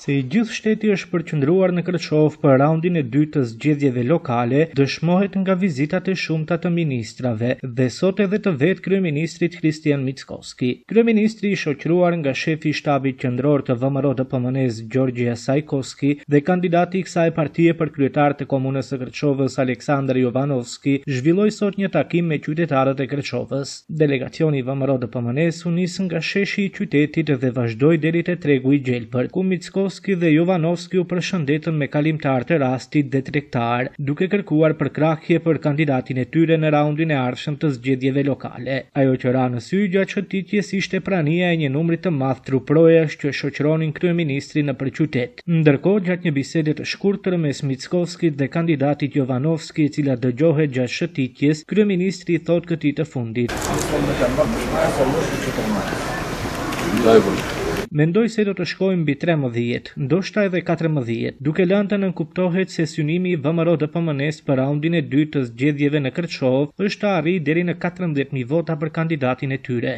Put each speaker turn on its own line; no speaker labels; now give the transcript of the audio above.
Se i gjithë shteti është përqendruar në Kërçov për raundin e dytë të zgjedhjeve lokale, dëshmohet nga vizitat e shumta të ministrave dhe sot edhe të vetë kryeministrit Kristian Mickoski. Kryeministri i shoqëruar nga shefi i shtabit qendror të VMRO-DPMN-s Gjorgji Asajkoski dhe kandidati i kësaj partie për kryetar të komunës së Kërçovës Aleksandr Jovanovski zhvilloi sot një takim me qytetarët e Kërçovës. Delegacioni i VMRO-DPMN-s u nis nga sheshi i qytetit dhe vazhdoi deri te tregu i Gjelbër, ku Mickoski dhe Jovanovski u përshëndetën me kalimtar të rastit dhe tregtar, duke kërkuar përkrahje për kandidatin e tyre në raundin e ardhshëm të zgjedhjeve lokale. Ajo që ra në sy gjatë shëtitjes ishte prania e një numri të madh truprojesh që shoqëronin kryeministrin nëpër qytet. Ndërkohë, gjatë një bisede të shkurtër mes Mickoskit dhe kandidatit Jovanovski, e cila dëgjohet gjatë shëtitjes, kryeministri thotë këtij të fundit: Mendoj se do të shkojmë mbi 13, ndoshta edhe 14, duke lënë të nënkuptohet se synimi i VMRO-DPMN-s për raundin e dytë të zgjedhjeve në Kërçov është të arrijë deri në 14.000 vota për kandidatin e tyre.